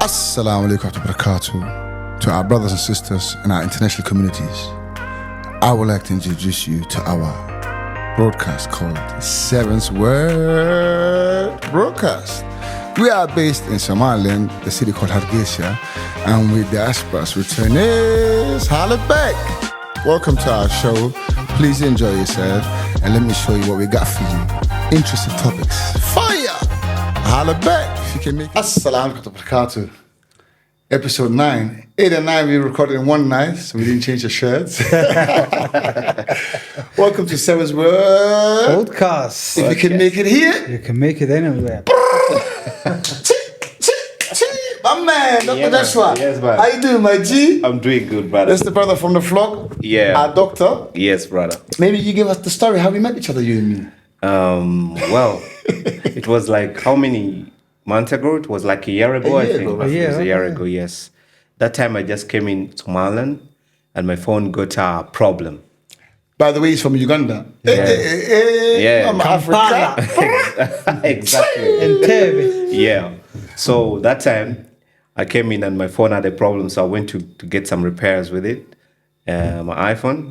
Assalamu alaikum wa barakatuh to our brothers and sisters in our international communities. I would like to introduce you to our broadcast called Seventh Word Broadcast. We are based in Somaliland, the city called Hargeisa, and with diaspora's returnees, holla back. Welcome to our show. Please enjoy yourself, and let me show you what we got for you. Interesting topics. Fire! Holla back if you can make it. Assalamu alaikum wa barakatuh. Episode 9. 8 and 9 we recorded in one night, so we didn't change the shirts. Welcome to Seventh Word Podcast. If you can make it here, You can make it anywhere. my man, Dr. Yeah, Joshua. yes, man. How you doing, my G? I'm doing good, brother. That's the brother from the vlog. Yeah. Our doctor. Yes, brother. Maybe you give us the story how we met each other, you and me. Well, it was like how many months ago? It was like a year ago, A year I think. ago. It was a year Yeah. ago, yes. That time I just came in Somaliland and my phone got a problem. By the way, he's from Uganda. Yeah. I'm Africa. Exactly. Entebbe. Yeah. So that time I came in and my phone had a problem, so I went to get some repairs with it. My iPhone,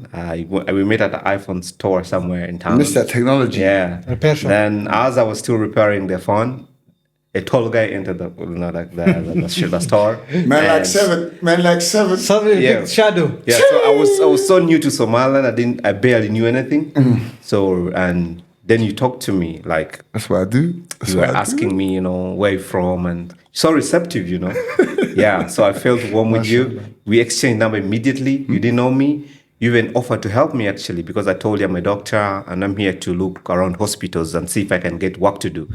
we met at the iPhone store somewhere in town. Missed that technology. Yeah. Repair shop. Then as I was still repairing the phone, a tall guy entered the store. Man like And- seven. Man like seven. Suddenly, Yeah. big shadow. Yeah, so I was so new to Somaliland. I barely knew anything. So and then you talked to me like That's what I do. That's you were what I do. asking me, where you from, and so receptive, Yeah, so I felt warm with you. We exchanged number immediately. You didn't know me. You even offered to help me actually because I told you I'm a doctor and I'm here to look around hospitals and see if I can get work to do.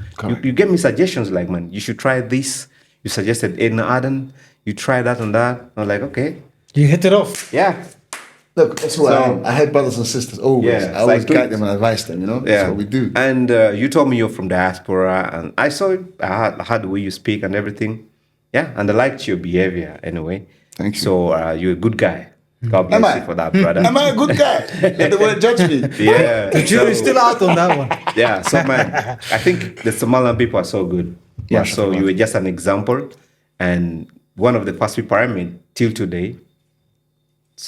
You gave me suggestions like, man, you should try this. You suggested Edna Arden. You try that and that. I was like, okay, You hit it off. yeah. Look, that's what So- I had brothers and sisters always. Yeah, I always like guide it. them and advise them, Yeah, That's what we do. And you told me you're from diaspora, and I saw it. I had the way you speak and everything. Yeah, and I liked your behavior anyway. Thank you. So you're a good guy. God bless Am I? you for that, brother. Am I a good guy? They want to judge me. Yeah. The jury's still out on that one. Yeah. So man, I think the Somaliland people are so good. Yeah. So you were just an example, and one of the first people I met till today.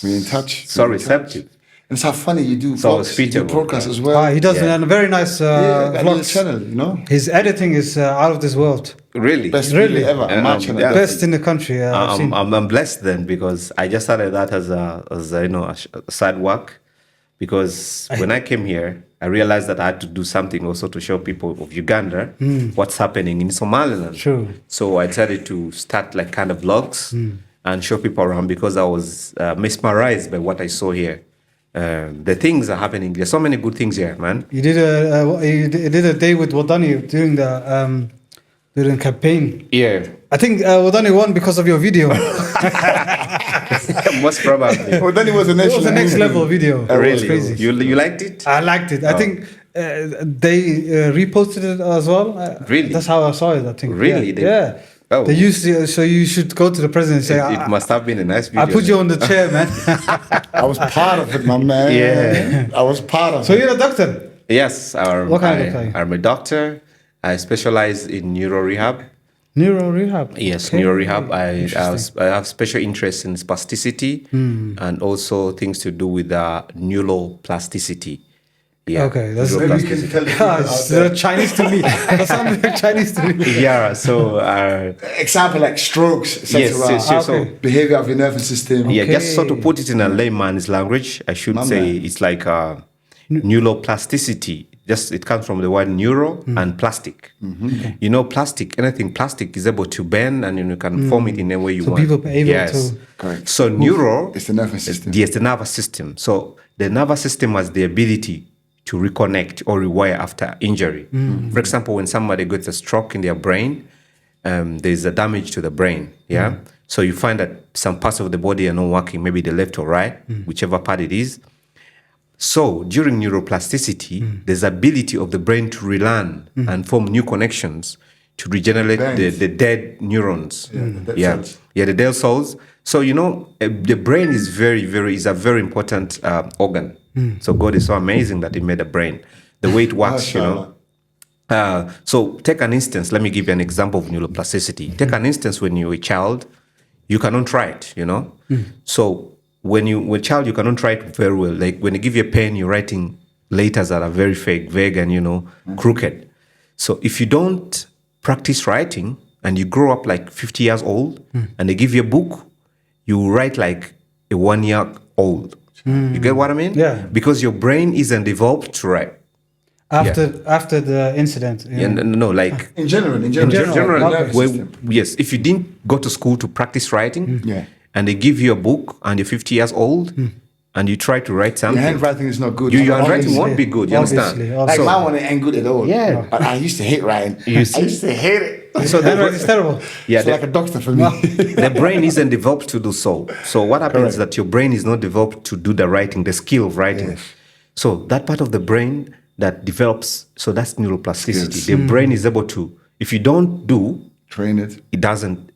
We in touch. So We in touch. receptive. And it's how funny you do So vlogs, you do speechable, podcasts yeah. as well. He does Yeah. a very nice Yeah, got a vlogs. channel, His editing is out of this world. Really. Best Really? really ever. Yeah, My channel. yeah. Best in the country. I've seen. I'm blessed then because I just started that as a side work because when I came here I realized that I had to do something also to show people of Uganda what's happening in Somaliland. True. So I decided to start like kind of vlogs and show people around because I was mesmerized by what I saw here. The things are happening. There's so many good things here, man. You did a day with Wadani during the campaign. Yeah, I think Wadani won because of your video. most probably. Well, then it was a It was national a next level video. It was Really, crazy. you liked it? I liked it. I think they reposted it as well. Really? That's how I saw it. I think. Really? Yeah. They- yeah. Oh. They used to, so you should go to the president and say, It must have been a nice video. I put you on the chair, man. I was part of it, my man. Yeah. I was part of So it. you're a doctor. Yes, What kind of doctor are you? I'm a doctor. I specialize in neuro rehab. Neuro rehab. Yes, Okay. neuro rehab. I Interesting. have special interest in spasticity and also things to do with neuroplasticity. Yeah. Okay, that's Maybe you neuroplasticity. can tell the people Yeah, out it's there. Chinese to me. That sounds like Chinese to me. Yeah. So Example like strokes, etc. yes. So Okay. Behavior of your nervous system. yeah, just so to Okay. put it in a layman's language, I should My say man. it's like neuroplasticity. Just it comes from the word neuro and plastic. Plastic, anything plastic is able to bend and you can form it in any way you So want. people are able yes. to- Correct. So neuro It's the nervous system. yes, the nervous system. So the nervous system has the ability to reconnect or rewire after injury. For example, when somebody gets a stroke in their brain, there's a damage to the brain. Yeah. So you find that some parts of the body are not working, maybe the left or right, whichever part it is. So during neuroplasticity, there's ability of the brain to relearn and form new connections to regenerate the dead neurons. the dead cells. The dead cells. So the brain is is a very important organ. So God is so amazing that He made a brain. The way it works, Mashallah. So take an instance. Let me give you an example of neuroplasticity. Take an instance when you're a child, you cannot write, So when you're a child, you cannot write very well. Like when they give you a pen, you're writing letters that are very vague and, crooked. So if you don't practice writing and you grow up like 50 years old and they give you a book, you write like a 1 year old. You get what I mean? Yeah. Because your brain isn't developed to write. After the incident. Yeah, no, like In general, okay. yes, if you didn't go to school to practice writing, Yeah. and they give you a book and you're 50 years old, and you try to write something, Your handwriting is not good. your handwriting Obviously. won't be good. You understand? Obviously. Like So- my one ain't good at all. Yeah. But I used to hate writing. You I see? used to hate it. So Handwriting is terrible. yeah, It's like a doctor for me. the brain isn't developed to do so. So what happens is Correct. that your brain is not developed to do the writing, the skill of writing. Yes. So that part of the brain that develops, so that's neuroplasticity. Skills. The brain is able to, if you don't do, Train it. it doesn't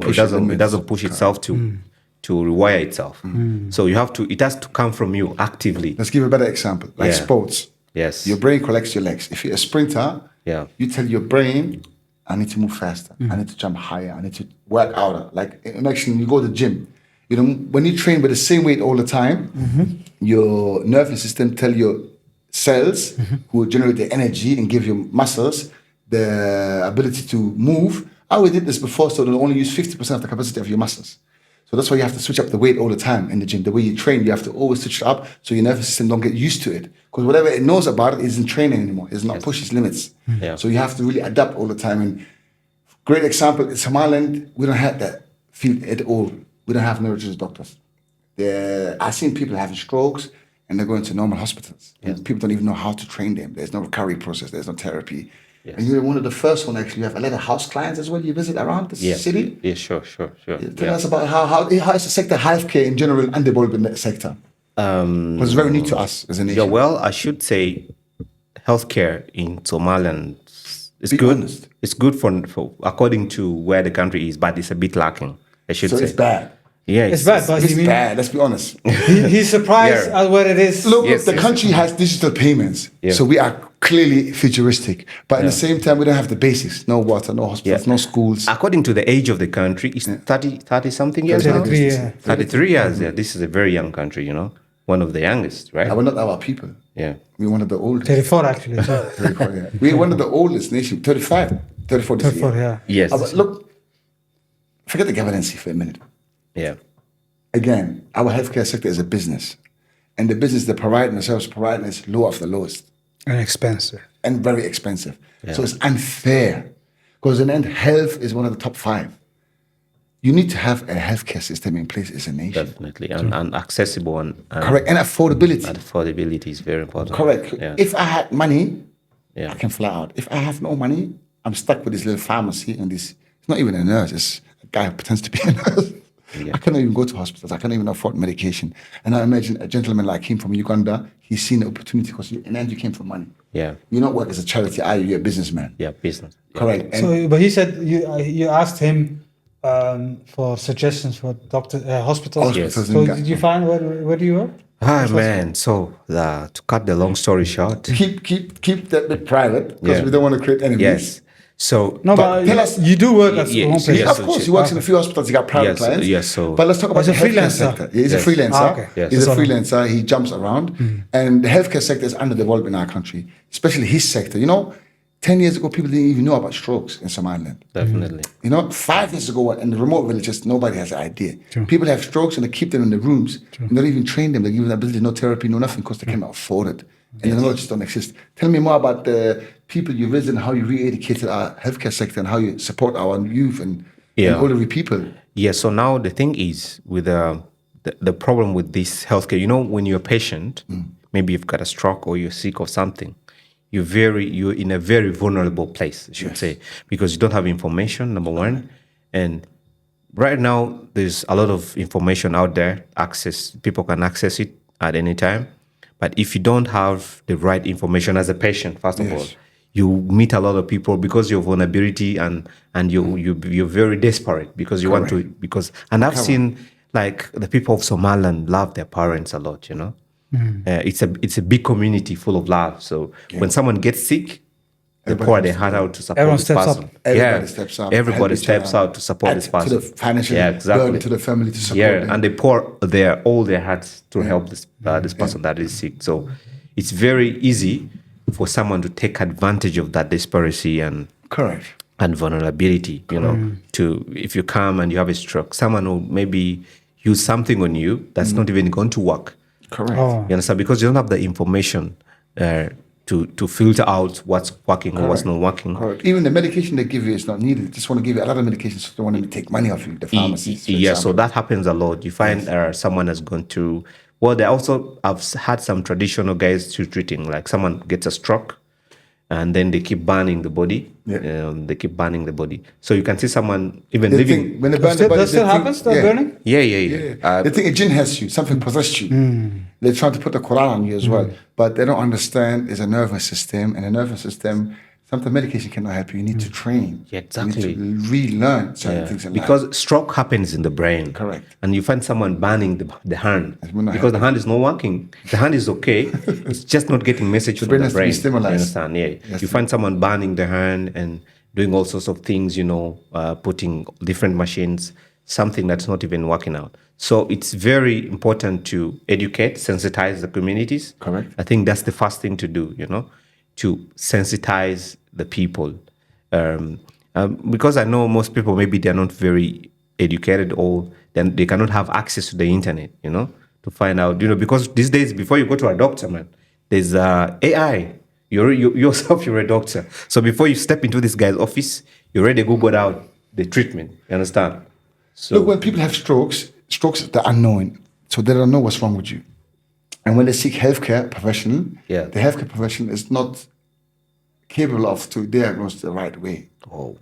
push limits. itself to rewire itself. So it has to come from you actively. Let's give a better example. Like Yeah. sports. Yes. Your brain collects your legs. If you're a sprinter, Yeah. you tell your brain, I need to move faster. I need to jump higher. I need to work out. Like imagine you go to the gym. When you train with the same weight all the time, your nervous system tell your cells who generate the energy and give your muscles the ability to move. I already did this before, so they'll only use 50% of the capacity of your muscles. So that's why you have to switch up the weight all the time in the gym. The way you train, you have to always switch it up so your nervous system don't get used to it. Because whatever it knows about it isn't training anymore. It's not push its limits. Yeah. So you have to really adapt all the time. And great example in Somaliland, we don't have that field at all. We don't have neurological doctors. I've seen people having strokes and they're going to normal hospitals. And people don't even know how to train them. There's no recovery process. There's no therapy. Yes. And you're one of the first one actually. You have a lot of house clients as well. You visit around the city. Yeah, sure. Tell us about how is the sector healthcare in general undeveloped in that sector? Because it's very new to us as a nation. Yeah, well, I should say healthcare in Somaliland is Be good. honest. It's good for according to where the country is, but it's a bit lacking, I should So say. it's bad. Yeah, It's bad, but It's bad. Let's be honest. he's surprised Yeah. at what it is. Look, Yes, the yes. country has digital payments, Yeah. so we are clearly futuristic. But at the same time, we don't have the basics: no water, no hospitals, no schools. According to the age of the country, it's 30 something years now? 33, yeah. 33 years, yeah. This is a very young country, one of the youngest, right? And we're not our people. Yeah. We're one of the oldest. 34 actually. So. 34, yeah. We're one of the oldest nations. 34 this 34, year. yeah. Yes. But look, forget the governance for a minute. Yeah. Again, our healthcare sector is a business. And the business they're providing, the service providing is low of the lowest And expensive. and very expensive. So it's unfair. Because in the end, health is one of the top 5. You need to have a healthcare system in place as a nation. Definitely. And accessible and Correct. And affordability. affordability is very important. Correct. Yeah. If I had money, Yeah. I can fly out. If I have no money, I'm stuck with this little pharmacy and this. It's not even a nurse. It's a guy who pretends to be a nurse. Yeah. I cannot even go to hospitals. I cannot even afford medication. And I imagine a gentleman like him from Uganda, he's seen the opportunity because in the end you came for money. Yeah. You don't work as a charity, are you? You're a businessman. Yeah. Business. Yeah. Correct. And So, but he said you asked him for suggestions for hospitals. Hospitals So in did you find where do you work? Ah, man. So, to cut the long story short. keep that bit private because Yeah. we don't want to create enemies. Yes. So, No, But but tell us- you do work at Yeah, home so place. yeah, Of course, he works in a few hospitals. He got private Yes, clients. yes, so- but let's talk about He's the a healthcare freelancer. sector. He's Yes. a freelancer. Ah, okay. Yes. He's a That's all. freelancer. He jumps around, and the healthcare sector is underdeveloped in our country, especially his sector. 10 years ago, people didn't even know about strokes in Somaliland. definitely. 5 years ago, in the remote villages, nobody has an idea. People have strokes and they keep them in the rooms. And they don't even train them. They give them ability, no therapy, no nothing, because they cannot afford it. And the knowledge don't exist. Tell me more about the people you visit and how you re-educated our healthcare sector and how you support our youth and elderly people. Yeah. So now the thing is with the problem with this healthcare, when you're a patient, maybe you've got a stroke or you're sick or something, you're in a very vulnerable place, I should say, because you don't have information, number one. And right now there's a lot of information out there, people can access it at any time. But if you don't have the right information as a patient, first of all, you meet a lot of people because your vulnerability and you're very desperate because you want to, and I've seen like the people of Somaliland love their parents a lot, It's a big community full of love. So when someone gets sick, they Everybody pour their comes heart together. out to support Everyone this steps up. person. Everybody steps up. Everybody help each steps other, out to support add this person. to the financial burden to the family to support them. And they pour all their hearts to help this person that is sick. So it's very easy for someone to take advantage of that desperation and Correct. and vulnerability. To if you come and you have a stroke, someone will maybe use something on you that's not even going to work. Correct. Oh. You understand? Because you don't have the information to filter out what's working or what's not working. Correct. Even the medication they give you is not needed. They just want to give you a lot of medications. So they want to take money off you, the pharmacies. for Yeah, so example. that happens a lot. You find someone has gone through. Well, they also have had some traditional guys to treating, like someone gets a stroke, and then they keep burning the body. Yeah. They keep burning the body. So you can see someone even They living. think when they burn the body, That still they think- happens, the burning? Yeah. They think a jinn has you, something possessed you. They're trying to put the Quran on you as well. But they don't understand it's a nervous system, and a nervous system, sometimes medication cannot help you. You need to train. Yeah, exactly. You need to relearn certain things in life. Because stroke happens in the brain. Correct. And you find someone burning the hand It will not because help the hand is not working. The hand is okay. It's just not getting message from brain the has to be brain. stimulated. You understand? Yeah. Yes. You find someone burning the hand and doing all sorts of things, putting different machines, something that's not even working out. So it's very important to educate, sensitize the communities. Correct. I think that's the first thing to do, to sensitize the people. Because I know most people, maybe they're not very educated or then they cannot have access to the internet, to find out, because these days, before you go to a doctor, man, there's AI. You yourself, you're a doctor. So before you step into this guy's office, you already Googled out the treatment. You understand? So Look, when people have strokes are unknown. So they don't know what's wrong with you. And when they seek healthcare professional, Yeah. the healthcare professional is not capable of to diagnose the right way. Oh.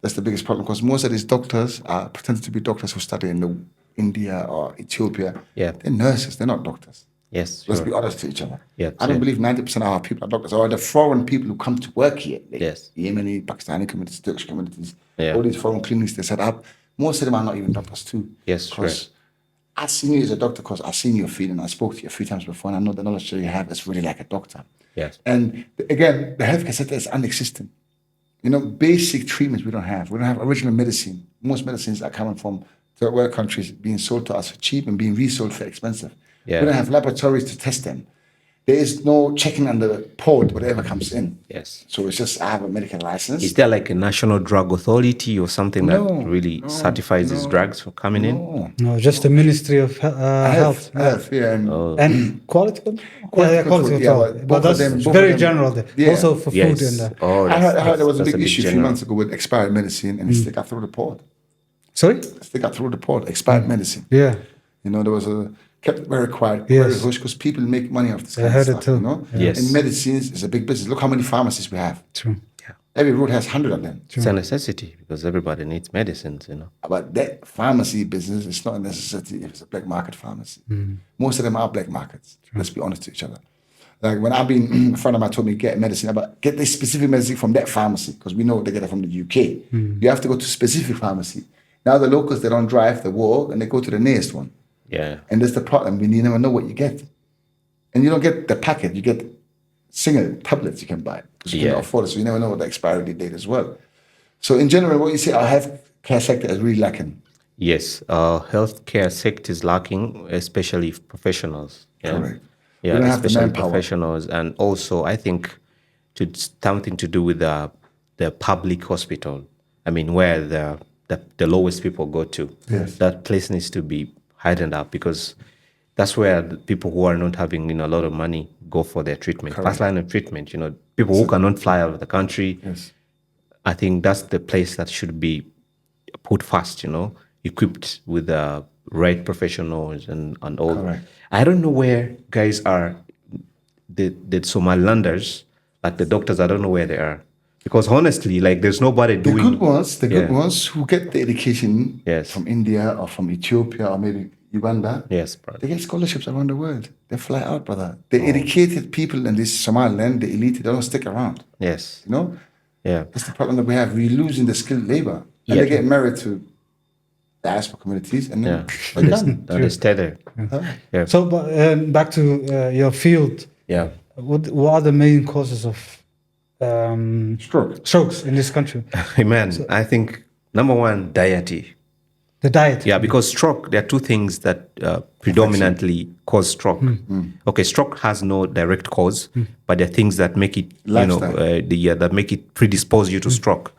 That's the biggest problem because most of these doctors are pretending to be doctors who study in India or Ethiopia. Yeah. They're nurses, they're not doctors. Yes. Let's sure. be honest to each other. Yeah, I don't yeah. believe 90% of our people are doctors or the foreign people who come to work here. Like Yes. Yemeni, Pakistani communities, Turkish communities, Yeah. all these foreign clinics they set up. Most of them are not even doctors too. Yes, Because I seen you as a doctor because I seen your feet and I spoke to you a few times before and I know the knowledge that you have is really like a doctor. Yes. And again, the healthcare sector is non-existent. Basic treatments we don't have. We don't have original medicine. Most medicines are coming from third world countries being sold to us for cheap and being resold for expensive. Yeah. We don't have laboratories to test them. There is no checking on the port, whatever comes in. Yes. So it's just I have a medical license. Is there like a national drug authority or something that No, really certifies these drugs for coming in? No. No, just the Ministry of Health. Health, yeah. And And quality control? Quality Quality control, yeah, control. but But both of that's them- both very of them- general there. Yeah. Also for Yes. food and Oh, I heard there was a that's big issue a few general. months ago with expired medicine and they got through the port. sorry? They got through the port, expired medicine. Yeah. There was kept very quiet, Yes. very hush, because people make money off this I kind heard of it stuff. too. Yes. And medicines is a big business. Look how many pharmacies we have. True. Every road has 100 of them. It's a necessity because everybody needs medicines, But that pharmacy business is not a necessity if it's a black market pharmacy. Most of them are black markets. Let's be honest to each other. Like when I've been, a friend of mine told me get medicine, but get this specific medicine from that pharmacy because we know they get it from the UK. You have to go to specific pharmacy. Now the locals, they don't drive, they walk, and they go to the nearest one. Yeah. And that's the problem. You never know what you get. And you don't get the packet. You get single tablets you can buy because you Yeah. cannot afford it. So you never know what the expiry date as well. So in general, what you say, our healthcare sector is really lacking. Yes. Healthcare sector is lacking, especially professionals. Yeah. Correct. Yeah, We don't have the especially manpower. professionals. And also, I think something to do with the public hospital. I mean, where the lowest people go to. Yes. That place needs to be heightened up because that's where the people who are not having a lot of money go for their treatment. Correct. First line of treatment, people who cannot fly out of the country. Yes. I think that's the place that should be put first, equipped with the right professionals and all. Correct. I don't know where guys are, the Somalilanders, like the doctors, I don't know where they are. Because honestly, like there's nobody The doing... good ones who get the education Yes. from India or from Ethiopia or maybe Uganda, Yes, brother. they get scholarships around the world. They fly out, brother. The educated people in this Somaliland, the elite, they don't stick around. Yes. Yeah. That's the problem that we have. We're losing the skilled labor. And Yeah. they get married to diaspora communities and Yeah. then they're done. They stay there. Yeah. So, but, back to your field. Yeah. What are the main causes of strokes in this country? Man, I think number one, diet. The diet. Yeah, because stroke, there are two things that predominantly cause stroke. Okay, stroke has no direct cause, but there are things that make it, that make it predispose you to stroke.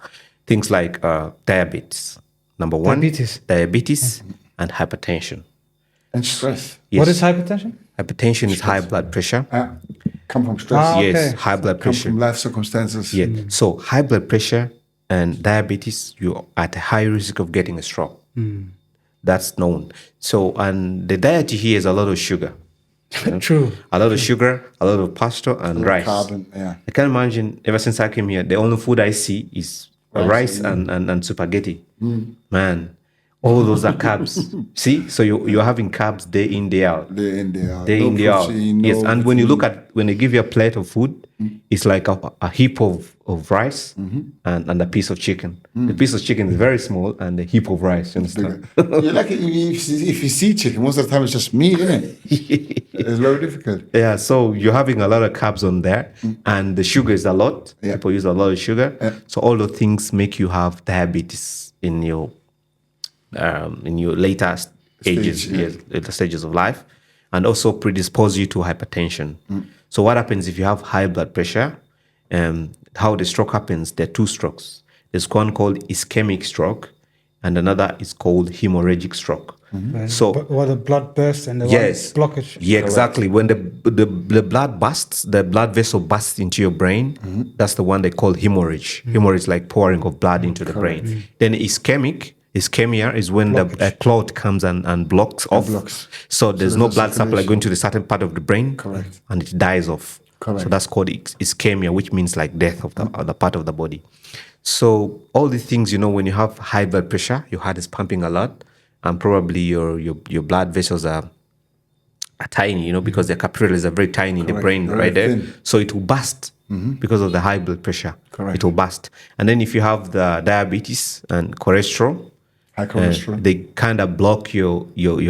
Things like diabetes, number one. Diabetes and hypertension. And stress. Yes. What is hypertension? Hypertension is high blood pressure. Come from stress. Yes, high blood Come pressure. from life circumstances. Yeah. So high blood pressure and diabetes, you're at a high risk of getting a stroke. That's known. So, and the diet here is a lot of sugar. True. A lot of sugar, a lot of pasta and rice. Carbon, yeah. I can imagine, ever since I came here, the only food I see is rice and spaghetti. Man, all those are carbs. See? So you're having carbs day in, day out. Day in, day out. Day No in, day out. protein, Yes, no and when you protein. look at, when they give you a plate of food, it's like a heap of rice and a piece of chicken. The piece of chicken is very small and a heap of rice, you understand? You're lucky if you see chicken, most of the time it's just meat, isn't it? It's very difficult. Yeah, so you're having a lot of carbs on there, and the sugar is a lot. Yeah. People use a lot of sugar. Yeah. So all those things make you have diabetes in your later stages, Stage, yeah. yes, later stages of life, and also predispose you to hypertension. So what happens if you have high blood pressure? How the stroke happens? There are two strokes. There's one called ischemic stroke, and another is called hemorrhagic stroke. So What the blood burst and the yes, blockage. yeah, exactly. When the blood bursts, the blood vessel bursts into your brain. That's the one they call hemorrhage. Hemorrhage, like pouring of blood into the brain. Then ischemia is when a clot comes and blocks off. So there's no blood supply going to the certain part of the brain. Correct. And it dies off. Correct. So that's called ischemia, which means like death of the part of the body. So all these things, when you have high blood pressure, your heart is pumping a lot, and probably your blood vessels are tiny, because the capillaries are very tiny in the brain, Very right there. thin. So it will burst because of the high blood pressure. Correct. It will burst. And then if you have the diabetes and cholesterol, High cholesterol. they kind of block your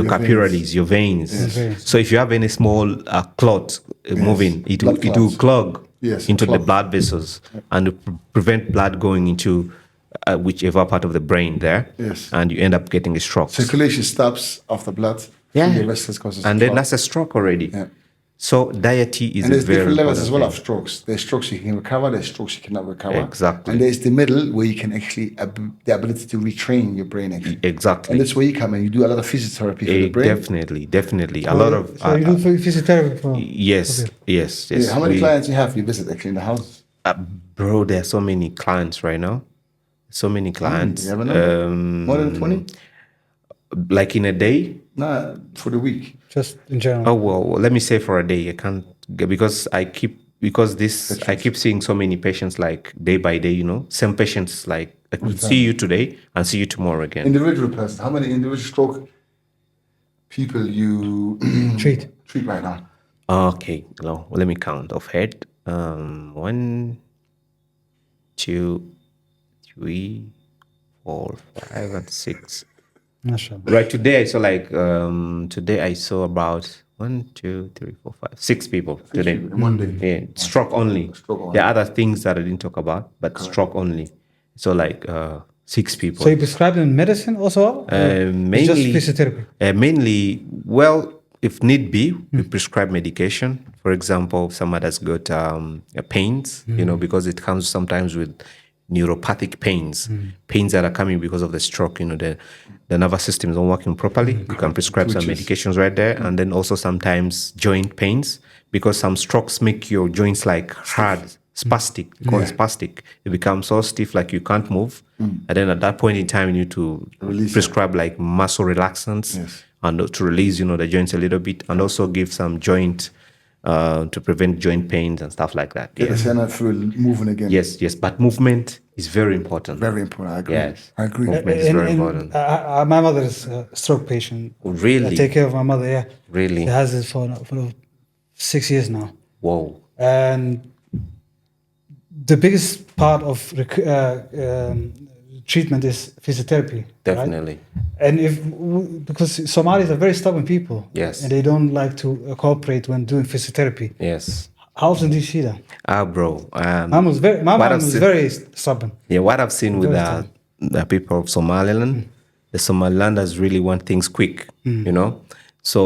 capillaries, your veins. Yes. So if you have any small clot moving, it Blood will clots. clog Yes, into the clog. blood vessels and prevent blood going into whichever part of the brain there. Yes. And you end up getting a stroke. Circulation stops of the blood. Yeah. The vessels causes And then clot. that's a stroke already. Yeah. So diet is And a there's very different levels important as well thing. of strokes. There's strokes you can recover, there's strokes you cannot recover. Exactly. And there's the middle where you can actually, the ability to retrain your brain actually. Exactly. And that's where you come in. You do a lot of physiotherapy for the brain. Definitely. A lot of... So you do physiotherapy for... yes. Yeah, how many clients you have you visit actually in the house? Bro, there are so many clients right now. So many clients. You have a number? More than 20? Like in a day? Uh, For the week. Just in general. Oh well, let me say for a day. I can't because I keep seeing so many patients like day by day. Same patients like I could see you today and see you tomorrow again. Individual person. How many individual stroke people you Treat. right now? Okay, well, let me count off head. 1, 2, 3, 4, 5, and 6. Mashallah. Right today, I saw about 1, 2, 3, 4, 5, 6 people today. In one day. Yeah, stroke only. Stroke only. There are other things that I didn't talk about, but stroke only. So 6 people. So you prescribe them medicine also? Mainly, It's just physiotherapy? mainly, well, if need be, we prescribe medication. For example, someone that's got pains, because it comes sometimes with neuropathic pains, pains that are coming because of the stroke. The nervous system is not working properly. You can prescribe some medications right there, and then also sometimes joint pains because some strokes make your joints like hard, spastic. We call it spastic. It becomes so stiff like you can't move, and then at that point in time, you need to prescribe like muscle relaxants and to release the joints a little bit, and also give some joint. To prevent joint pains and stuff like that. Get the center feel moving again. Yes, but movement is very important. Very important. I agree. Yes. I agree. Movement is very important. My mother is a stroke patient. Really? I take care of my mother, yeah. Really? She has it for 6 years now. Whoa. And the biggest part of treatment is physiotherapy. Definitely. Right? And because Somalis are very stubborn people. Yes. And they don't like to cooperate when doing physiotherapy. Yes. How often do you see that? Bro. My mom was very stubborn. Yeah, what I've seen with Very the people of Somaliland, the Somalilanders really want things quick, you know. So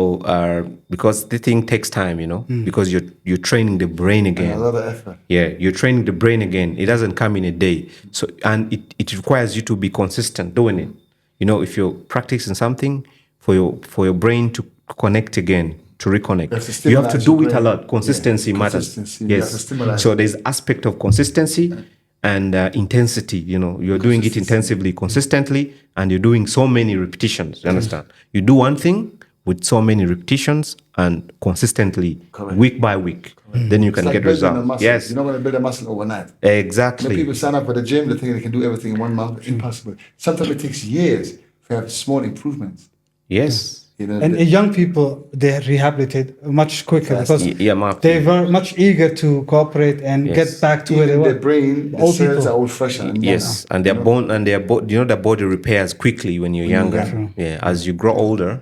because the thing takes time, you know, because you're training the brain again. A lot of effort. Yeah, you're training the brain again. It doesn't come in a day. So and it requires you to be consistent doing it. You know, if you're practicing something for your brain to connect again, to reconnect, you have to do it a lot. Consistency matters. Consistency, you have to Yes. stimulate. So there's aspect of consistency and intensity. You know, you're doing it intensively, consistently, and you're doing so many repetitions. You understand? You do one thing with so many repetitions and consistently, week by week. Then you can It's like get building a results. muscle. Yes, You're not going to build a muscle overnight. exactly. When people sign up for the gym, they think they can do everything in 1 month. Impossible. Sometimes it takes years to have small improvements. Yes. You know, And young people, they rehabilitate much quicker because they're much eager to cooperate and get back to where they even were. their brain, the Old cells people. are all fresher. And Yes, and their bone and the body repairs quickly when you're younger. Yeah, as you grow older,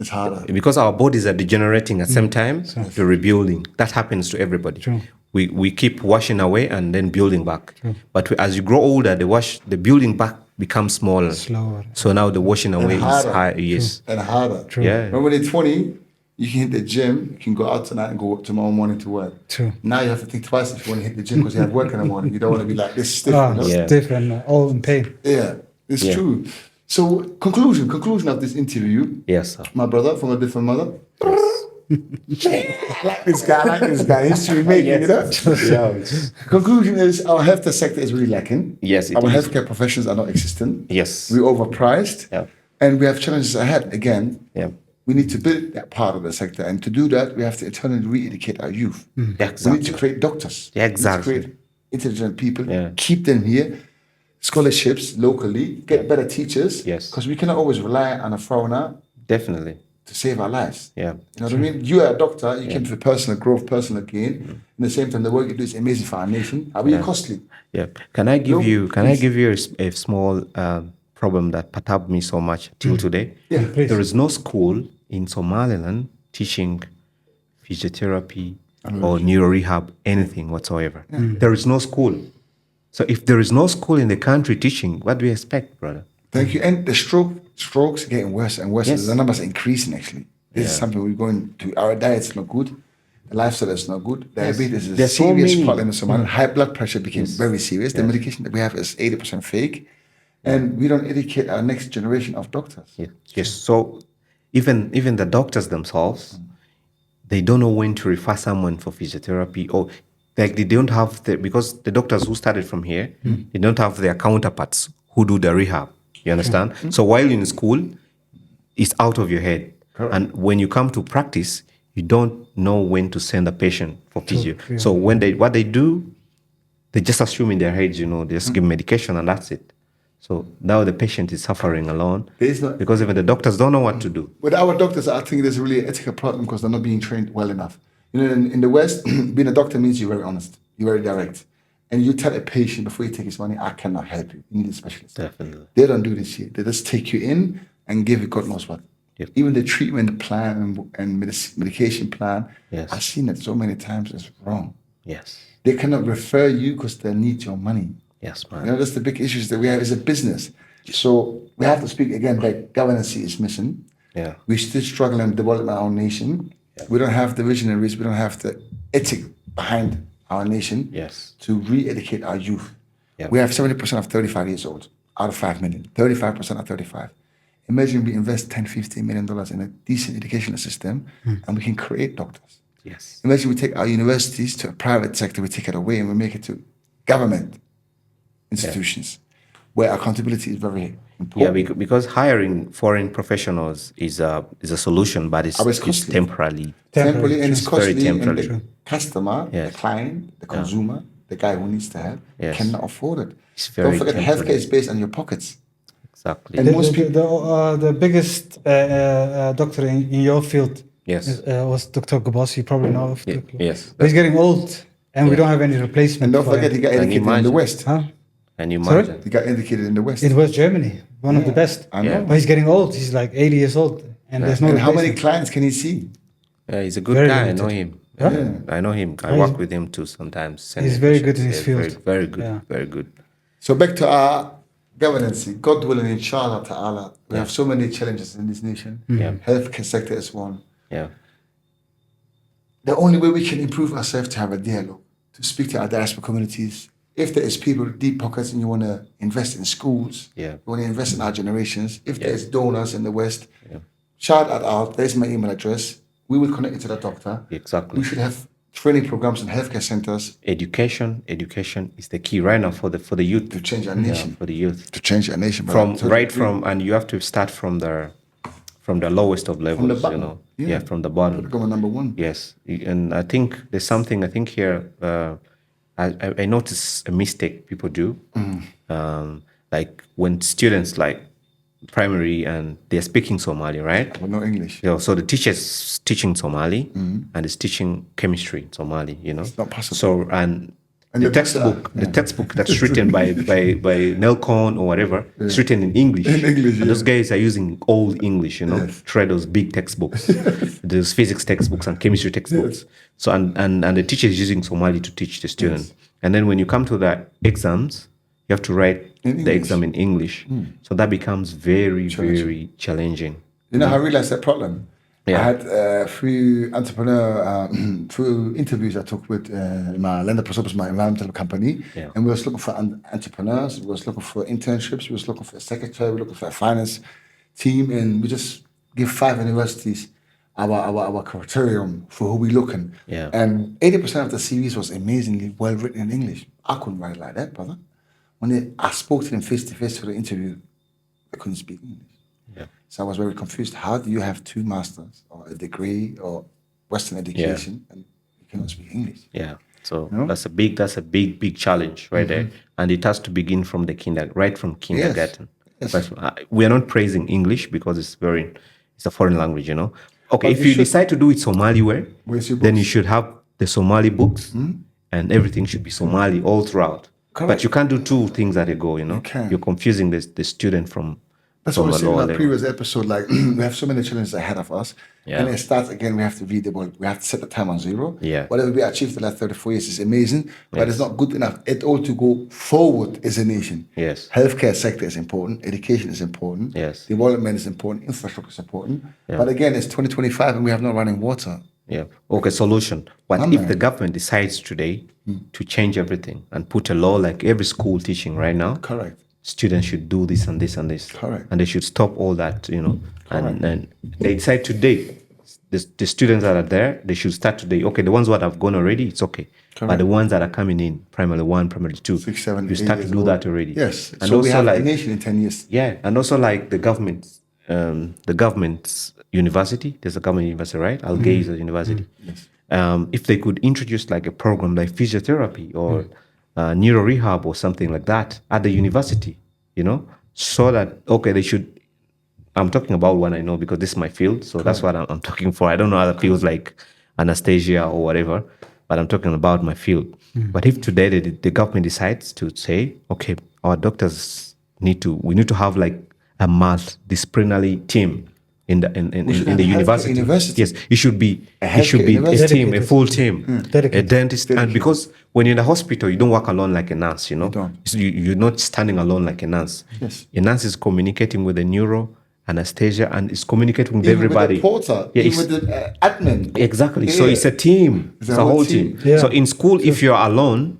it's harder. because our bodies are degenerating at the same time, the rebuilding that happens to everybody. True. We keep washing away and then building back. But as you grow older, the building back becomes smaller. Slower. So now the washing away is harder. high. Yes. And harder. Yeah. When you're 20, you can hit the gym, you can go out tonight and go tomorrow morning to work. True. Now you have to think twice if you want to hit the gym because you have work in the morning. You don't want to be like this stiff. Ah, you know? Yeah. stiff and all in pain. Yeah, it's true. So conclusion of this interview, Yes, sir. my brother from a different mother. I like this guy. History making, you know? Conclusion is our healthcare sector is really lacking. Yes, it our is. healthcare professions are not existent. Yes. We're overpriced. Yeah. And we have challenges ahead. Again, Yeah. we need to build that part of the sector. And to do that, we have to eternally re-educate our youth. Yeah, We need exactly. to create doctors. Yeah, exactly. We need to create intelligent people, Yeah. keep them here, scholarships locally, get better teachers. Yes. Because we cannot always rely on a foreigner Definitely. to save our lives. Yeah. You know what I mean? You are a doctor, you came for personal growth, personal gain. In the same time, the work you do is amazing for our nation. Are we costly? Yeah. Can I give No, you please. a small problem that perturbed me so much till today? Yeah. Please. There is no school in Somaliland teaching physiotherapy or neuro rehab, anything whatsoever. There is no school. So if there is no school in the country teaching, what do you expect, brother? Thank you. And the strokes are getting worse and worse. Yes. The numbers are increasing, actually. This is something we're going to. Our diet's not good. The lifestyle is not good. Diabetes is a There's so serious many- problem in Somalia. High blood pressure became very serious. The medication that we have is 80% fake. And we don't educate our next generation of doctors. Yes. Yes. So even the doctors themselves, they don't know when to refer someone for physiotherapy, or like they don't have because the doctors who started from here, they don't have their counterparts who do the rehab. You understand? So while in school, it's out of your head. Correct. And when you come to practice, you don't know when to send a patient for physio. Yeah. So what they do, they just assume in their heads, they just give medication and that's it. So now the patient is suffering alone There's not- because even the doctors don't know what to do. With our doctors, I think there's really an ethical problem because they're not being trained well enough. In the West, being a doctor means you're very honest, you're very direct. And you tell a patient before you take his money, I cannot help you. You need a specialist. Definitely. They don't do this here. They just take you in and give you God knows what. Yep. Even the treatment plan and medication plan, Yes. I've seen it so many times, it's wrong. Yes. They cannot refer you because they need your money. Yes, man. That's the big issues that we have as a business. So we have to speak again that governance is missing. Yeah. We're still struggling to develop our own nation. We don't have the visionaries, we don't have the ethic behind our nation Yes. to re-educate our youth. Yeah. We have 70% of 35 years old out of 5 million, 35% of 35. Imagine we invest $10, $15 million in a decent educational system and we can create doctors. Yes. Imagine we take our universities to a private sector, we take it away and we make it to government institutions where accountability is very Yeah, important. because hiring foreign professionals is a solution, but it's It's costly. temporarily. Temporarily, and it's It's very costly, and temporary. the customer, Yes. the client, the consumer, the guy who needs the help Yes. cannot afford it. It's very Don't forget, temporary. healthcare is based on your pockets. Exactly. And most people, The biggest doctor in your field Yes. was Dr. Gabas. You probably know of. Yes. But he's getting old, and we don't have any replacement. and don't for forget, him. he got Can you educated in the imagine? West. Huh? And you Sorry? imagine. He got educated in the West. It was Germany, one of the best. I know. Yeah. But he's getting old. He's like 80 years old, and there's no And how many replacement. clients can he see? Yeah, he's a good Very guy. I limited. know him. I know him. I work with him too sometimes. He's very good in his field. Very good, very good. So back to our governance. God willing, inshallah ta'ala, we have so many challenges in this nation. Healthcare sector is one. Yeah. The only way we can improve ourselves to have a dialogue, to speak to our diaspora communities. If there is people with deep pockets and you want to invest in schools, you want to invest in our generations, if there's donors in the West, shout that out. There's my email address. We will connect you to the doctor. Exactly. We should have training programs in healthcare centers. Education is the key right now for the youth. To change our nation. For the youth. To change our nation. And you have to start from the lowest of levels, from the bottom. From the bottom. Become number one. Yes, and I think there's something. I think here, I notice a mistake people do, like when students like primary and they're speaking Somali, right? But no English. So the teacher's teaching Somali and is teaching chemistry in Somali. It's not possible. So and the textbook that's written by Nell Cohn or whatever, it's written in English. And those guys are using old English, try those big textbooks, those physics textbooks and chemistry textbooks. So and the teacher is using Somali to teach the student. And then when you come to the exams, you have to write the exam in English. So that becomes very, very challenging. You know how I realized that problem? I had through through interviews I took with my lender Prosobus, my environmental company, and we was looking for entrepreneurs, we was looking for internships, we was looking for a secretary, we were looking for a finance team, and we just give 5 universities our criterion for who we looking. And 80% of the CVs was amazingly well written in English. I couldn't write like that, brother. When I spoke to them face to face for the interview, they couldn't speak English. So I was very confused. How do you have 2 masters or a degree or Western education and you cannot speak English? So that's a big challenge right there, and it has to begin from the kindergarten. But we are not praising English because it's a foreign language, Okay, but if you decide to do it Somali way, then you should have the Somali books, and everything should be Somali all throughout. Correct. But you can't do 2 things at a go, You're confusing the student from. That's what I said in our previous episode. Like, we have so many challenges ahead of us. And it starts again, we have to read the book. We have to set the time on 0. Whatever we achieved the last 34 years is amazing, but it's not good enough at all to go forward as a nation. Healthcare sector is important. Education is important. Development is important. Infrastructure is important. But again, it's 2025 and we have no running water. Okay, solution. What if the government decides today to change everything and put a law like every school teaching right now? Correct. Students should do this and this and this. Correct. And they should stop all that, and they decide today, the students that are there, they should start today. Okay, the ones that have gone already, it's okay. Correct. But the ones that are coming in, primary 1, primary 2, 6, 7, you start to do that already. Yes. And so also we have like, a nation in 10 years. And also like the government's university, there's a government university, right? Hargeisa University. Yes. If they could introduce like a program like physiotherapy or neuro rehab or something like that at the university, so that, okay, they should, I'm talking about one I know because this is my field, so that's what I'm talking for. I don't know other fields like anesthesia or whatever, but I'm talking about my field. But if today the government decides to say, okay, our doctors we need to have like a multidisciplinary team in the university. Yes, it should be a team, a full team, a dentist, and because when you're in the hospital, you don't work alone like a nurse. You're not standing alone like a nurse. Yes, a nurse is communicating with the neuro, anesthesia, and is communicating with everybody. With the porter, even with the admin. Exactly. So it's a team. It's a whole team. So in school, if you're alone,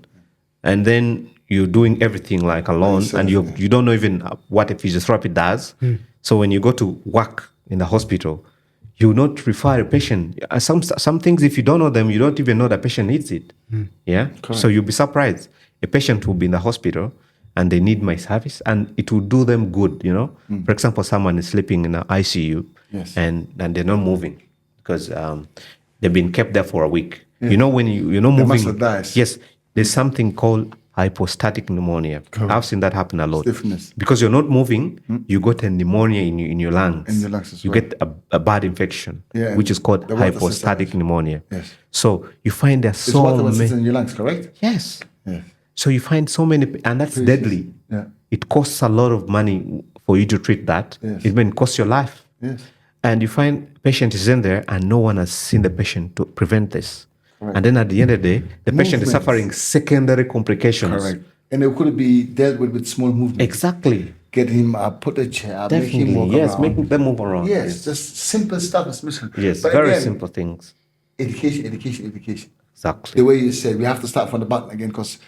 and then you're doing everything like alone, and you don't know even what a physiotherapy does. So when you go to work in the hospital, you not refer a patient. Some things, if you don't know them, you don't even know the patient needs it. Correct. So you'll be surprised. A patient will be in the hospital and they need my service, and it will do them good. For example, someone is sleeping in an ICU, and they're not moving because they've been kept there for a week. When you're not moving, yes, there's something called hypostatic pneumonia. I've seen that happen a lot. Stiffness. Because you're not moving, you got a pneumonia in your lungs. In your lungs as you well. get a bad infection, which is called hypostatic pneumonia. Yes. So you find there's so many in your lungs, correct? Yes. So you find so many, and that's deadly. It costs a lot of money for you to treat that. It may cost your life. And you find patient is in there and no one has seen the patient to prevent this. Correct. And then at the end of the day, the patient is suffering secondary complications. Correct. And it could be dealt with small movements. Exactly. Get him, put a chair, Definitely. make him walk yes, around. making them move around. Yes, just simple stuff is missing. Yes, but very again, simple things. Education. Exactly. The way you said, we have to start from the bottom again because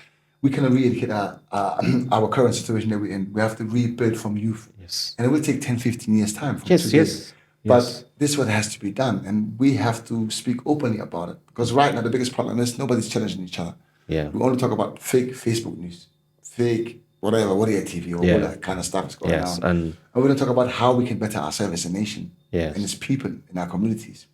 we cannot re-educate our current situation that we're in. We have to rebuild from youth. Yes. And it will take 10, 15 years time from Yes, today. yes. But this is what has to be done. And we have to speak openly about it. Because right now, the biggest problem is nobody's challenging each other. Yeah. We only talk about fake Facebook news, fake whatever, Warrior TV, or all that kind of stuff is going on. And we don't talk about how we can better ourselves as a nation and as people in our communities.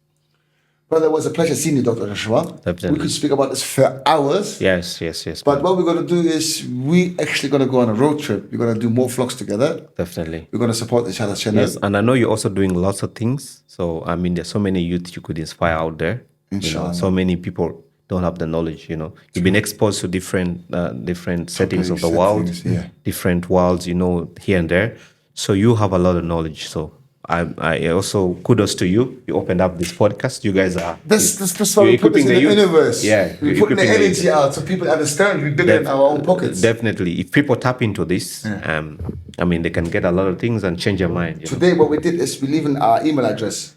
Brother, it was a pleasure seeing you, Dr. Joshua. Definitely. We could speak about this for hours. Yes. But what we're going to do is we actually going to go on a road trip. We're going to do more vlogs together. Definitely. We're going to support each other's channel. Yes, and I know you're also doing lots of things. So, I mean, there's so many youth you could inspire out there. Inshallah. So many people don't have the knowledge, You've been exposed to different settings of the world, different worlds, here and there. So you have a lot of knowledge. So I also kudos to you. You opened up this podcast. You guys are that's why we put this in the universe. Yeah, we're putting the energy out so people understand we build it in our own pockets. Definitely, if people tap into this, I mean, they can get a lot of things and change their mind. Today, what we did is we leave in our email address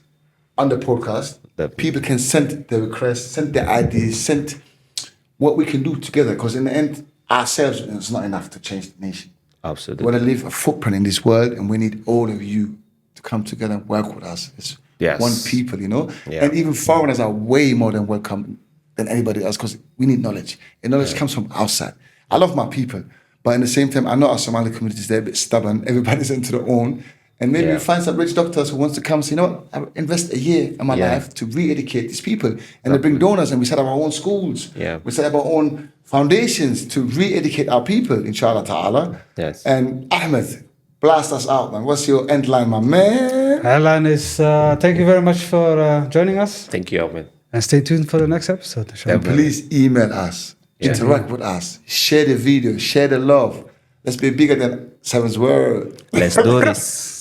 on the podcast. People can send their requests, send their ideas, send what we can do together. Because in the end, ourselves is not enough to change the nation. Absolutely. We want to leave a footprint in this world, and we need all of you to come together and work with us. It's one people, Yeah. And even foreigners are way more than welcome than anybody else because we need knowledge. And knowledge comes from outside. I love my people, but at the same time, I know our Somali communities, they're a bit stubborn. Everybody's into their own. And maybe we find some rich doctors who wants to come and say, I invest a year in my life to re-educate these people. And they bring donors and we set up our own schools. Yeah. We set up our own foundations to re-educate our people, inshallah ta'ala. Yes. And Ahmed, blast us out, man. What's your end line, my man? Alan is, thank you very much for joining us. Thank you, Ahmed. And stay tuned for the next episode. And please email us, interact with us, share the video, share the love. Let's be bigger than Seven's World. Let's do this.